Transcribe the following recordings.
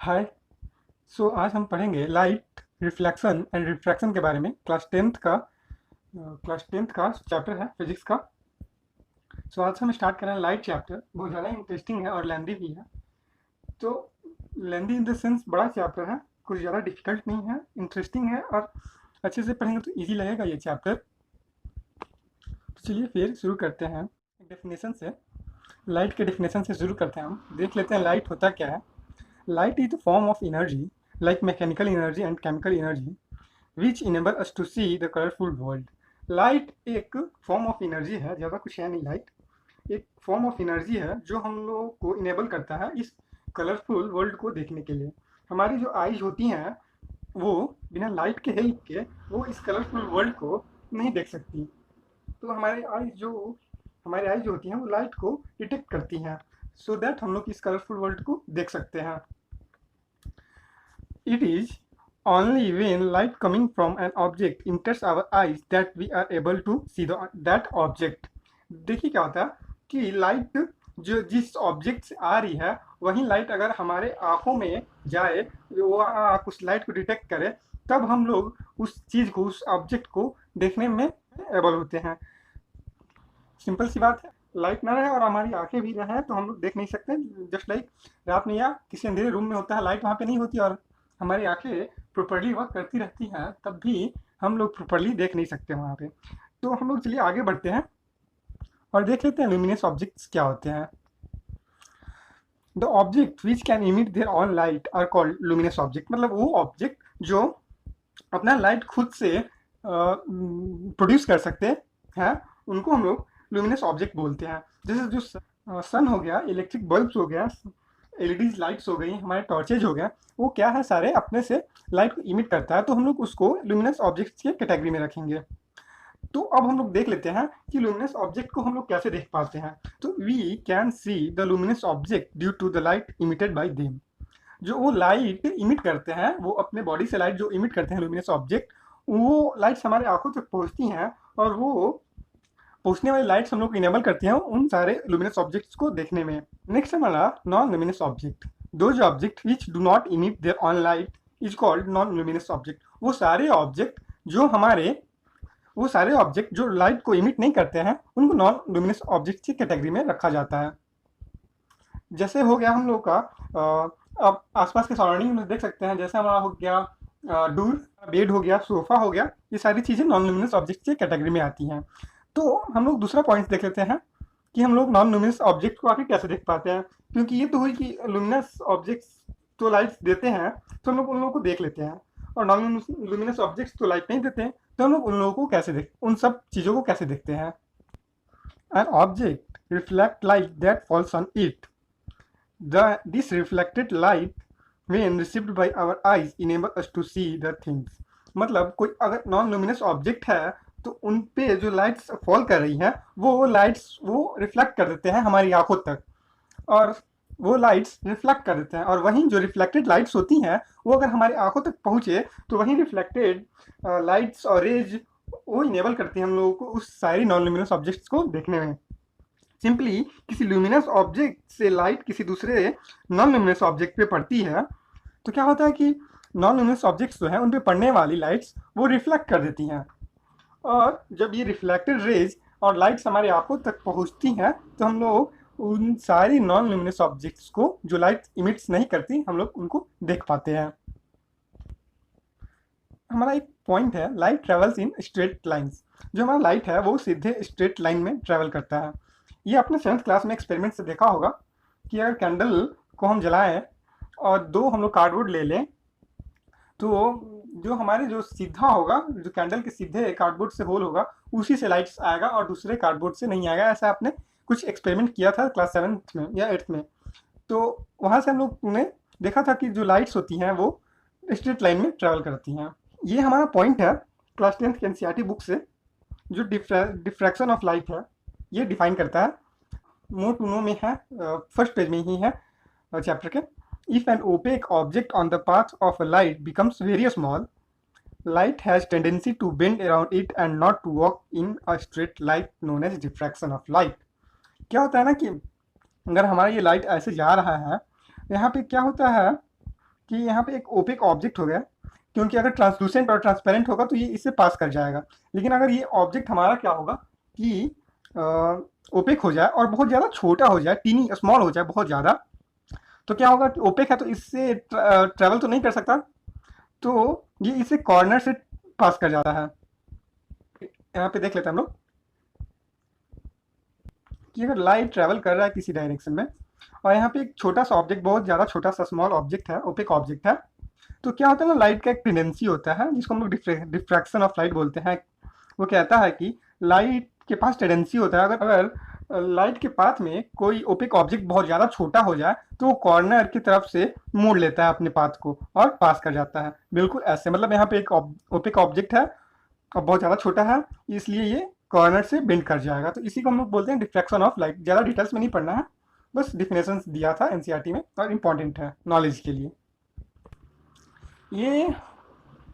हाय। आज हम पढ़ेंगे लाइट रिफ्लेक्शन एंड रिफ्रैक्शन के बारे में। क्लास टेंथ का चैप्टर है फिजिक्स का। आज हम स्टार्ट कर रहे हैं लाइट चैप्टर। बहुत ज़्यादा इंटरेस्टिंग है और लेंदी भी है। तो लेंदी इन द सेंस बड़ा चैप्टर है, कुछ ज़्यादा डिफिकल्ट नहीं है, इंटरेस्टिंग है और अच्छे से पढ़ेंगे तो इजी लगेगा ये चैप्टर। तो चलिए फिर शुरू करते हैं डेफिनेशन से। लाइट के डेफिनेशन से शुरू करते हैं। हम देख लेते हैं लाइट होता क्या है। Light is a form of energy, like mechanical energy and chemical energy, which enable us to see the colorful world. Light एक फॉर्म ऑफ एनर्जी है, ज़्यादा कुछ है नहीं। लाइट एक फॉर्म ऑफ एनर्जी है जो हम लोगों को इनेबल करता है इस कलरफुल वर्ल्ड को देखने के लिए। हमारी जो आईज होती हैं वो बिना लाइट के हेल्प के वो इस कलरफुल वर्ल्ड को नहीं देख सकती। तो हमारी आईज जो होती हैं वो लाइट को डिटेक्ट करती हैं, सो दैट हम लोग इस कलरफुल वर्ल्ड को देख सकते हैं। It is only when light coming from an object enters our eyes that we are able to see that object. देखिए क्या होता है कि लाइट जो जिस ऑब्जेक्ट से आ रही है वही लाइट अगर हमारे आंखों में जाए, वो उस लाइट को डिटेक्ट करे, तब हम लोग उस चीज़ को, उस ऑब्जेक्ट को देखने में एबल होते हैं। सिंपल सी बात है। लाइट ना रहे और हमारी आंखें भी रहे तो हम लोग देख नहीं सकते। जस्ट लाइक रात में या किसी अंधेरे रूम में होता है, लाइट वहाँ पे नहीं होती और हमारी आंखें प्रॉपर्ली वर्क करती रहती हैं, तब भी हम लोग प्रॉपर्ली देख नहीं सकते वहाँ पे। तो हम लोग चलिए आगे बढ़ते हैं और देख लेते हैं लुमिनस ऑब्जेक्ट्स क्या होते हैं। The object which can emit their own light are called luminous object. मतलब वो ऑब्जेक्ट जो अपना लाइट खुद से प्रोड्यूस कर सकते हैं, उनको हम लोग लुमिनस ऑब्जेक्ट बोलते हैं। जैसे जो सन हो गया, इलेक्ट्रिक बल्ब्स हो गया, एलईडी लाइट्स हो गई, हमारे टॉर्चेज हो गया, वो क्या है, सारे अपने से लाइट को इमिट करता है, तो हम लोग उसको लुमिनस ऑब्जेक्ट्स के कैटेगरी में रखेंगे। तो अब हम लोग देख लेते हैं कि लुमिनस ऑब्जेक्ट को हम लोग कैसे देख पाते हैं। तो we can see the luminous object due to the light emitted by them. जो वो लाइट इमिट करते हैं, वो अपने बॉडी से लाइट जो इमिट करते हैं लुमिनस ऑब्जेक्ट, वो लाइट्स हमारे आंखों तक पहुंचती हैं और वो पहुंचने वाली लाइट्स हम लोग को इनेबल करती हैं उन सारे लुमिनस ऑब्जेक्ट्स को देखने में। नेक्स्ट हमारा non luminous object. Those object which do not emit their own light is called non luminous object. वो सारे ऑब्जेक्ट जो लाइट को इमिट नहीं करते हैं, उनको नॉन लुमिनस ऑब्जेक्ट की कैटेगरी में रखा जाता है। जैसे हो गया हम लोग का अब आसपास के सराउंडिंग में देख सकते हैं, जैसे हमारा हो गया डोर, बेड हो गया, सोफा हो गया, ये सारी चीज़ें नॉन लुमिनस ऑब्जेक्ट की कैटेगरी में आती हैं। तो हम लोग दूसरा पॉइंट देख लेते हैं कि हम लोग नॉन लुमिनस ऑब्जेक्ट को आखिर कैसे देख पाते हैं। क्योंकि ये तो हुई कि लुमिनस ऑब्जेक्ट्स तो लाइट्स देते हैं, तो हम लोग उन लोगों को देख लेते हैं, और नॉन लुमिनस ऑब्जेक्ट्स तो लाइट नहीं देते हैं, तो हम लोग उन लोगों को उन सब चीज़ों को कैसे देखते हैं। An object reflect light that falls on it. This reflected light when received by our eyes enable us to see the things। मतलब कोई अगर नॉन लुमिनस ऑब्जेक्ट है तो उन पे जो लाइट्स फॉल कर रही हैं वो लाइट्स वो रिफ्लेक्ट कर देते हैं हमारी आंखों तक, और वो लाइट्स रिफ्लेक्ट कर देते हैं, और वहीं जो रिफ्लेक्टेड लाइट्स होती हैं वो अगर हमारी आंखों तक पहुँचे तो वहीं रिफ्लेक्टेड लाइट्स और रेज वो इनेबल करती हैं हम लोगों को उस सारी नॉन लुमिनस ऑब्जेक्ट्स को देखने में। सिंपली किसी ल्यूमिनस ऑब्जेक्ट से लाइट किसी दूसरे नॉन ल्यूमिनस ऑब्जेक्ट पे पड़ती है तो क्या होता है कि नॉन ल्यूमिनस ऑब्जेक्ट्स जो है उन पे पड़ने वाली लाइट्स वो रिफ्लेक्ट कर देती हैं, और जब ये रिफ्लेक्टेड रेज और लाइट्स हमारी आंखों तक पहुंचती हैं तो हम लोग उन सारी नॉन ल्यूमिनस ऑब्जेक्ट्स को जो लाइट इमिट्स नहीं करती हम लोग उनको देख पाते हैं। हमारा एक पॉइंट है, light travels in straight lines. जो हमारा लाइट है वो सीधे स्ट्रेट लाइन में ट्रेवल करता है। ये आपने 7th क्लास में एक्सपेरिमेंट से देखा होगा कि अगर कैंडल को हम जलाएं और दो हम लोग कार्डबोर्ड ले लें तो जो हमारे जो सीधा होगा, जो कैंडल के सीधे कार्डबोर्ड से होल होगा, उसी से लाइट्स आएगा और दूसरे कार्डबोर्ड से नहीं आएगा। ऐसा आपने कुछ एक्सपेरिमेंट किया था क्लास 7th में या 8th में। तो वहाँ से हम लोग ने देखा था कि जो लाइट्स होती हैं वो स्ट्रेट लाइन में ट्रेवल करती हैं। ये हमारा पॉइंट है क्लास 10th की एनसीईआरटी बुक से, जो डिफ्रैक्शन ऑफ लाइट है ये डिफाइन करता है। मोर टू नो में है, फर्स्ट पेज में ही है चैप्टर के। If an opaque object on the path of a light becomes very small, light has tendency to bend around it and not to walk in a straight light known as diffraction of light. क्या होता है ना कि अगर हमारा ये light ऐसे जा रहा है, यहाँ पे क्या होता है कि यहाँ पे एक ओपेक ऑब्जेक्ट हो गया, क्योंकि अगर ट्रांसलूसेंट और ट्रांसपेरेंट होगा तो ये इससे पास कर जाएगा। लेकिन अगर ये ऑब्जेक्ट हमारा क्या होगा कि ओपेक हो जाए और बहुत ज़्यादा छोटा हो जाए, टीनी स्मॉल हो जाए बहुत ज़्यादा, तो क्या होगा कि ओपेक है तो इससे ट्रैवल तो नहीं कर सकता, तो ये इसे कॉर्नर से पास कर जाता है। यहाँ पे देख लेते हैं हम लोग कि अगर लाइट ट्रैवल कर रहा है किसी डायरेक्शन में और यहाँ पे एक छोटा सा ऑब्जेक्ट, बहुत ज़्यादा छोटा सा स्मॉल ऑब्जेक्ट है, ओपेक ऑब्जेक्ट है, तो क्या होता है ना, लाइट का एक टेंडेंसी होता है जिसको हम लोग डिफ्रैक्शन ऑफ लाइट बोलते हैं। वो कहता है कि लाइट के पास टेंडेंसी होता है, अगर लाइट के पाथ में कोई ओपेक ऑब्जेक्ट बहुत ज़्यादा छोटा हो जाए तो वो कॉर्नर की तरफ से मोड़ लेता है अपने पाथ को और पास कर जाता है। बिल्कुल ऐसे, मतलब यहाँ पे एक ओपेक ऑब्जेक्ट है और बहुत ज़्यादा छोटा है, इसलिए ये कॉर्नर से बेंड कर जाएगा। तो इसी को हम लोग बोलते हैं डिफ्रैक्शन ऑफ लाइट। ज़्यादा डिटेल्स में नहीं पढ़ना है, बस डिफिनेशन दिया था एनसीईआरटी में और इम्पॉर्टेंट है नॉलेज के लिए। ये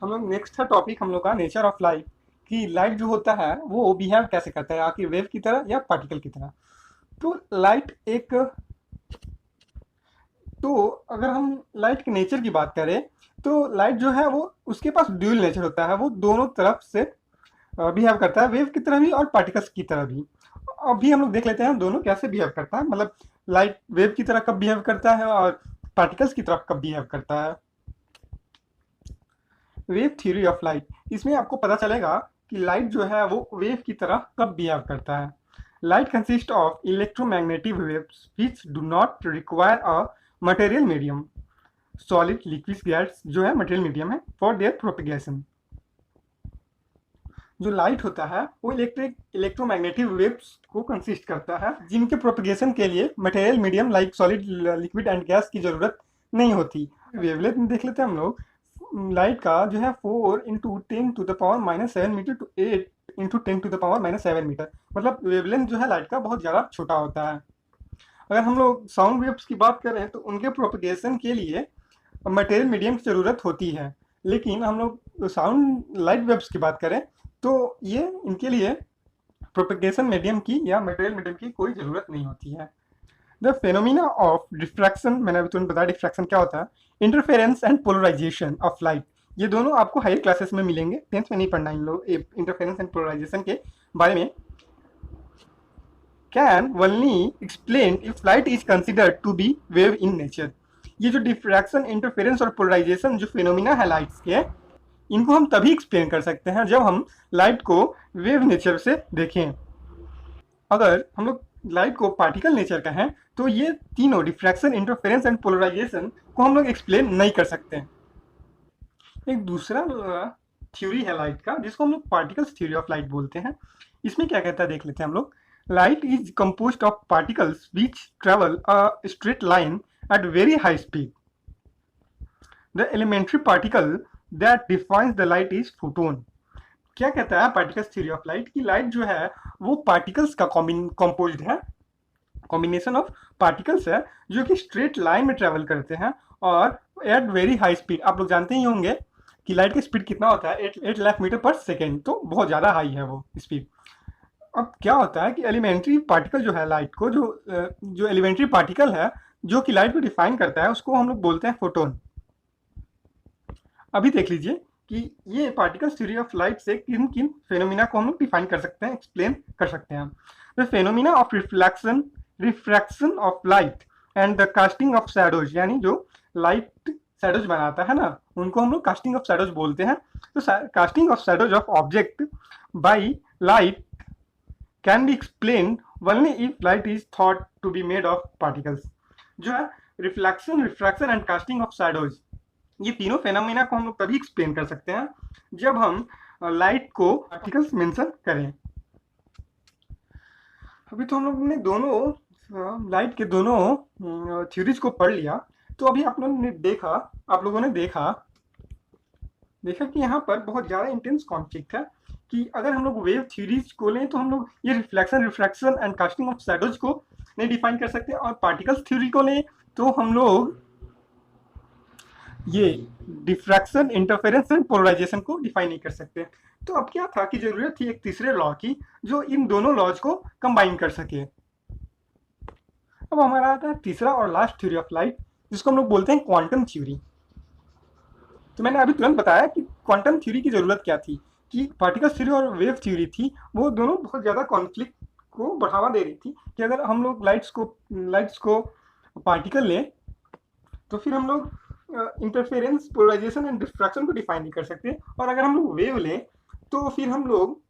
हम लोग नेक्स्ट है टॉपिक हम लोग का नेचर ऑफ लाइट, कि लाइट जो होता है वो बिहेव कैसे करता है, आखिर वेव की तरह या पार्टिकल की तरह। तो लाइट एक, तो अगर हम लाइट के नेचर की बात करें तो लाइट जो है वो उसके पास ड्यूअल नेचर होता है, वो दोनों तरफ से बिहेव करता है, वेव की तरह भी और पार्टिकल्स की तरह भी। अभी हम लोग देख लेते हैं दोनों कैसे बिहेव करता है, मतलब लाइट वेव की तरह कब बिहेव करता है और पार्टिकल्स की तरफ कब बिहेव करता है। वेव थ्योरी ऑफ लाइट, इसमें आपको पता चलेगा कि लाइट जो है वो वेव की तरह कब बिहेव करता है। Light consist of electromagnetic waves which do not require a material medium, solid liquid gas जो है मटेरियल मीडियम है, फॉर देयर प्रोपिगेशन। जो लाइट होता है वो इलेक्ट्रोमैग्नेटिक वेव्स को कंसिस्ट करता है, जिनके प्रोपिगेशन के लिए material medium like solid liquid and gas की जरूरत नहीं होती। वेवलेंथ में देख लेते हैं हम लोग, लाइट का जो है 4 into 10⁻⁻7 metre to 8 into 10⁻⁻7 metre, मतलब वेवलेंथ जो है लाइट का बहुत ज़्यादा छोटा होता है। अगर हम लोग साउंड वेव्स की बात करें तो उनके प्रोपिगेशन के लिए मटेरियल मीडियम की ज़रूरत होती है, लेकिन हम लोग साउंड लाइट वेव्स की बात करें तो ये इनके लिए प्रोपेगेशन मीडियम की या मटेरियल मीडियम की कोई ज़रूरत नहीं होती है। द फेनोमिना ऑफ डिफ्रैक्शन, मैंने अभी तुमने बताया डिफ्रैक्शन क्या होता है, interference and polarisation of light, ये दोनों आपको हायर क्लासेस में मिलेंगे, 10th में नहीं पढ़ना इन लोग इंटरफेरेंस एंड पोलराइजेशन के बारे में। Can only explain if light is considered to be wave in nature. ये जो डिफ्रैक्शन, इंटरफेरेंस और पोलराइजेशन जो फिनोमिना है लाइट्स के, इनको हम तभी एक्सप्लेन कर सकते हैं जब हम लाइट को वेव नेचर से देखें। अगर हम लोग लाइट को पार्टिकल नेचर का है तो ये तीनों डिफ्रैक्शन, इंटरफेरेंस एंड पोलराइजेशन को हम लोग एक्सप्लेन नहीं कर सकते। एक दूसरा थ्योरी है लाइट का जिसको हम लोग पार्टिकल्स थ्योरी ऑफ लाइट बोलते हैं। इसमें क्या कहता है देख लेते हैं हम लोग। Light is composed of particles which travel a straight line at very high speed. The elementary particle that defines the light is photon. क्या कहता है पार्टिकल्स थ्योरी ऑफ लाइट की लाइट जो है वो पार्टिकल्स का कंपोज्ड है, कॉम्बिनेशन ऑफ पार्टिकल्स है जो कि स्ट्रेट लाइन में ट्रेवल करते हैं और एट वेरी हाई स्पीड। आप लोग जानते ही होंगे कि लाइट की स्पीड कितना होता है, 8 लाख मीटर पर सेकेंड, तो बहुत ज़्यादा हाई है वो स्पीड। अब क्या होता है कि एलिमेंट्री पार्टिकल जो है लाइट को, जो एलिमेंट्री पार्टिकल है जो कि लाइट को डिफाइन करता है, उसको हम लोग बोलते हैं फोटोन। अभी देख लीजिए कि ये पार्टिकल्स थ्योरी ऑफ लाइट से किन किन फेनोमिना को हम लोग डिफाइन कर सकते हैं, एक्सप्लेन कर सकते हैं। The phenomena of refraction of light and the casting of shadows, यानी जो लाइट शैडोज बनाता है ना, उनको हम लोग कास्टिंग ऑफ शैडोज बोलते हैं। तो casting of shadows of object by light can be explain only if light is thought to be made of particles. जो है reflection, refraction and casting of shadows, ये तीनों फेनोमेना को हम लोग तभी एक्सप्लेन कर सकते हैं जब हम लाइट को पार्टिकल्स मेंशन करें। अभी तो हम लोग ने दोनों लाइट के दोनों थ्योरीज को पढ़ लिया। तो अभी आप लोगों ने देखा कि यहाँ पर बहुत ज़्यादा इंटेंस कॉन्फ्लिक्ट है कि अगर हम लोग वेव थ्योरीज को लें तो हम लोग ये reflection, refraction and casting of shadows को नहीं डिफाइन कर सकते, और पार्टिकल्स थ्योरी को लें तो हम लोग ये डिफ्रैक्शन, इंटरफेरेंस एंड पोलराइजेशन को डिफाइन नहीं कर सकते। तो अब क्या था कि जरूरत थी एक तीसरे लॉ की जो इन दोनों लॉज को कंबाइन कर सके। अब हमारा आता है तीसरा और लास्ट थ्योरी ऑफ लाइट जिसको हम लोग बोलते हैं क्वांटम थ्योरी। तो मैंने अभी तुरंत बताया कि क्वांटम थ्योरी की ज़रूरत क्या थी, कि पार्टिकल थ्योरी और वेव थ्योरी थी, वो दोनों बहुत ज़्यादा कॉन्फ्लिक्ट को बढ़ावा दे रही थी कि अगर हम लोग लाइट्स को पार्टिकल लें तो फिर हम लोग इंटरफेरेंस, पोलराइजेशन एंड डिफ्रैक्शन को डिफाइन नहीं कर सकते, और अगर हम लोग वेव लें तो फिर हम लोग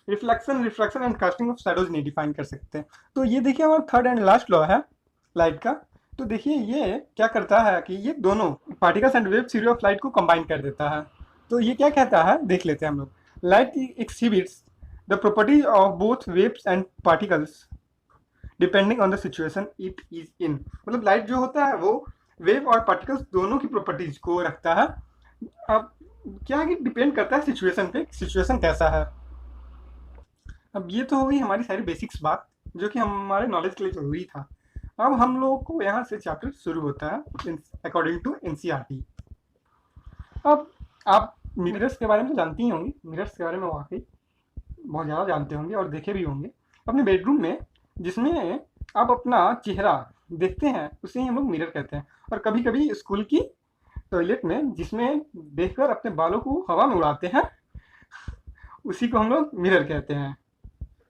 reflection, refraction and casting of shadows नहीं डिफाइन कर सकते। तो ये देखिए हमारा थर्ड एंड लास्ट लॉ है लाइट का। तो देखिए ये क्या करता है कि ये दोनों particles and wave theory of light को कंबाइन कर देता है। तो ये क्या कहता है देख लेते हैं हम लोग। Light exhibits the properties of both waves and particles depending on the situation it is in. मतलब लाइट जो होता है वो वेव और पार्टिकल्स दोनों की प्रॉपर्टीज को रखता है। अब क्या है कि डिपेंड करता है सिचुएशन पे, सिचुएशन कैसा है। अब ये तो हो गई हमारी सारी बेसिक्स बात, जो कि हमारे नॉलेज के लिए जरूरी था। अब हम लोगों को यहाँ से चैप्टर शुरू होता है अकॉर्डिंग टू एनसीईआरटी। अब आप मिरर्स के बारे में तो जानती ही होंगी, मिरर्स के बारे में वाकई बहुत ज़्यादा जानते होंगे और देखे भी होंगे अपने बेडरूम में, जिसमें आप अपना चेहरा देखते हैं, उसे ही हम लोग मिरर कहते हैं। और कभी कभी स्कूल की टॉयलेट में जिसमें देखकर अपने बालों को हवा में उड़ाते हैं, उसी को हम लोग मिरर कहते हैं,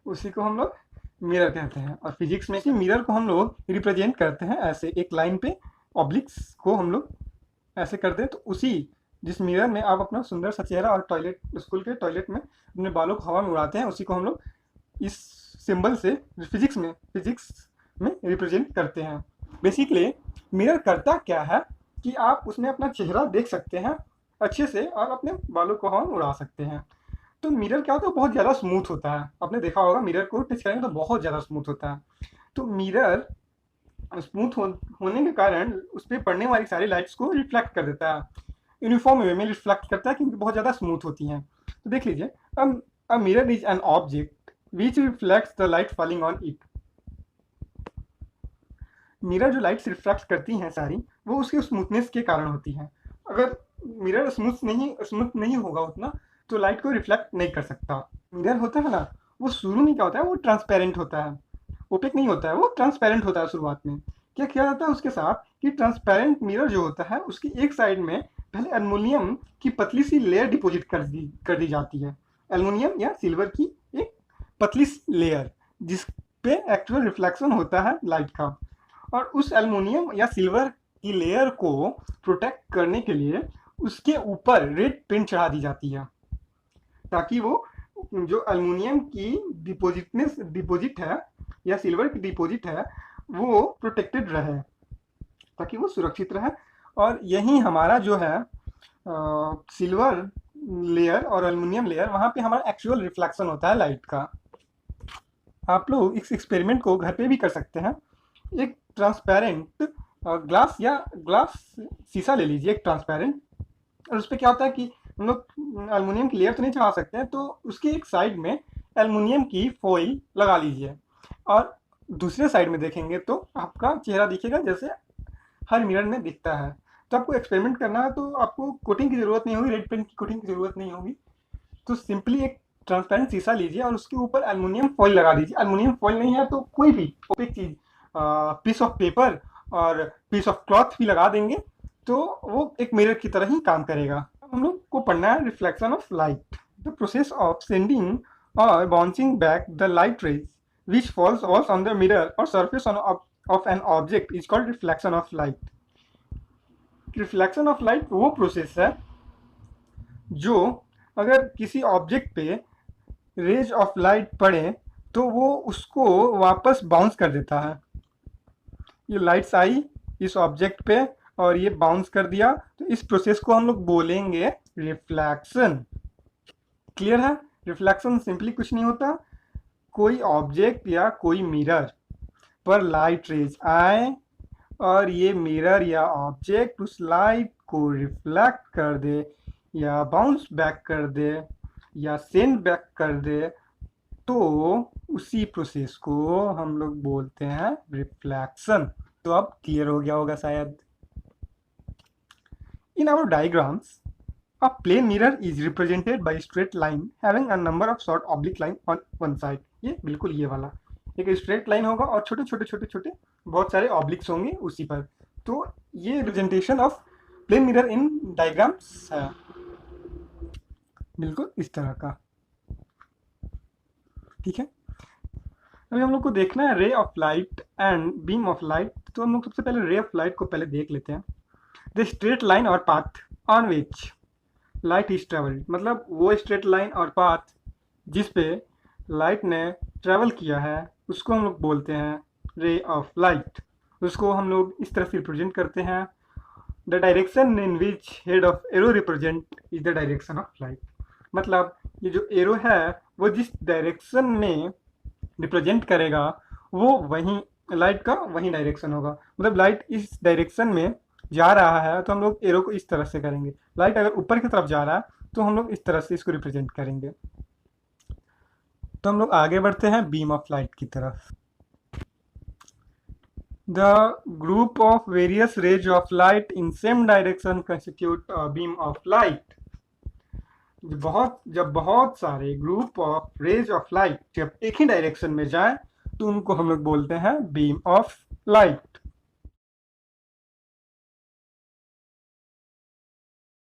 उसी को हम लोग मिरर कहते हैं। और फिजिक्स में कि मिरर को हम लोग रिप्रेजेंट करते हैं ऐसे एक लाइन पे, ऑब्लिक्स को हम लोग ऐसे कर दें, तो उसी जिस मिरर में आप अपना सुंदर सा चेहरा और टॉयलेट, स्कूल के टॉयलेट में अपने बालों को हवा में उड़ाते हैं, उसी को हम लोग इस सिंबल से फिजिक्स में रिप्रेजेंट करते हैं। बेसिकली मिरर करता क्या है कि आप उसमें अपना चेहरा देख सकते हैं अच्छे से और अपने बालों को हवा में उड़ा सकते हैं। तो मिरर क्या होता है, बहुत ज़्यादा स्मूथ होता है। आपने देखा होगा मिरर को टच करेंगे तो बहुत ज़्यादा स्मूथ होता है। तो मिरर स्मूथ होने के कारण उस पर पड़ने वाली सारी लाइट्स को रिफ्लेक्ट कर देता है, यूनिफॉर्म वे में रिफ्लेक्ट करता है, क्योंकि बहुत ज़्यादा स्मूथ होती हैं। तो देख लीजिए, a mirror is an object which reflects the light falling on it. Mirror जो लाइट्स रिफ्लेक्ट करती हैं सारी, वो उसके स्मूथनेस के कारण होती हैं। अगर मिरर स्मूथ नहीं होगा उतना, तो लाइट को रिफ्लेक्ट नहीं कर सकता। मिरर होता है ना, वो शुरू में क्या होता है, वो ट्रांसपेरेंट होता है, ओपेक नहीं होता है, वो ट्रांसपेरेंट होता है शुरुआत में। क्या किया जाता है उसके साथ कि ट्रांसपेरेंट मिरर जो होता है उसकी एक साइड में पहले एल्युमिनियम की पतली सी लेयर डिपॉजिट कर दी जाती है। एल्युमिनियम या सिल्वर की एक पतली सी लेयर, जिस पे एक्चुअल रिफ्लेक्शन होता है लाइट का। और उस एल्युमिनियम या सिल्वर की लेयर को प्रोटेक्ट करने के लिए उसके ऊपर रेड पेंट चढ़ा दी जाती है, ताकि वो जो एल्युमिनियम की डिपॉजिट है या सिल्वर की डिपॉजिट है, वो प्रोटेक्टेड रहे, ताकि वो सुरक्षित रहे। और यही हमारा जो है सिल्वर लेयर और एल्युमिनियम लेयर, वहाँ पे हमारा एक्चुअल रिफ्लेक्शन होता है लाइट का। आप लोग इस एक्सपेरिमेंट को घर पे भी कर सकते हैं। एक ट्रांसपेरेंट ग्लास शीशा ले लीजिए, एक ट्रांसपेरेंट, और उस पर क्या होता है कि हम लोग एल्युमिनियम की लेयर तो नहीं चढ़ा सकते हैं, तो उसके एक साइड में एल्युमिनियम की फॉइल लगा लीजिए, और दूसरे साइड में देखेंगे तो आपका चेहरा दिखेगा जैसे हर मिरर में दिखता है। तो आपको एक्सपेरिमेंट करना है तो आपको कोटिंग की ज़रूरत नहीं होगी, रेड पेंट की कोटिंग की ज़रूरत नहीं होगी। तो सिंपली एक ट्रांसपेरेंट शीशा लीजिए और उसके ऊपर एल्युमिनियम फॉइल लगा दीजिए। एल्युमिनियम फॉइल नहीं है तो कोई भी ओपेक चीज़, पीस ऑफ पेपर और पीस ऑफ क्लॉथ भी लगा देंगे, तो वो एक मिरर की तरह ही काम करेगा। अब हम लोग को पढ़ना है reflection of light, the process of sending और bouncing back the light rays which falls on the mirror or surface of an object is called reflection of light. Reflection of light वो प्रोसेस है जो अगर किसी object पे raise of light पड़े तो वो उसको वापस बाउंस कर देता है। ये लाइट्स आई इस ऑब्जेक्ट पे और ये बाउंस कर दिया, तो इस प्रोसेस को हम लोग बोलेंगे रिफ्लेक्शन। क्लियर है? रिफ्लेक्शन सिंपली कुछ नहीं होता, कोई ऑब्जेक्ट या कोई मिरर पर लाइट रेज आए और ये मिरर या ऑब्जेक्ट उस लाइट को रिफ्लेक्ट कर दे या बाउंस बैक कर दे या सेंड बैक कर दे, तो उसी प्रोसेस को हम लोग बोलते हैं रिफ्लेक्शन। तो अब क्लियर हो गया होगा शायद। In our diagrams a plane mirror is represented by a straight line having a number of short oblique line on one side। ये बिल्कुल ये वाला एक स्ट्रेट लाइन होगा और छोटे छोटे बहुत सारे ऑब्लिक्स होंगे उसी पर। तो ये representation of plane mirror in diagrams है, बिल्कुल इस तरह का। ठीक है, अभी हम लोग को देखना है ray of light and beam of light. तो हम लोग सबसे पहले रे ऑफ लाइट को पहले देख लेते हैं। द स्ट्रेट लाइन और path on which light is travelled, मतलब वो स्ट्रेट लाइन और पाथ जिस पे लाइट ने ट्रेवल किया है उसको हम लोग बोलते हैं रे ऑफ लाइट। उसको हम लोग इस तरह से रिप्रेजेंट करते हैं, the direction in which head of arrow represent is the direction of light. मतलब ये जो एरो है वो जिस डायरेक्शन में रिप्रेजेंट करेगा वो वही लाइट का वही डायरेक्शन होगा। मतलब लाइट इस डायरेक्शन में जा रहा है तो हम लोग एरो को इस तरह से करेंगे। लाइट अगर ऊपर की तरफ जा रहा है तो हम लोग इस तरह से इसको रिप्रेजेंट करेंगे। तो हम लोग आगे बढ़ते हैं बीम ऑफ लाइट की तरफ। The group of various rays of light in same direction constitute beam of light. जब बहुत सारे group of rays of light जब एक ही डायरेक्शन में जाएं तो उनको हम लोग बोलते हैं बीम ऑफ लाइट।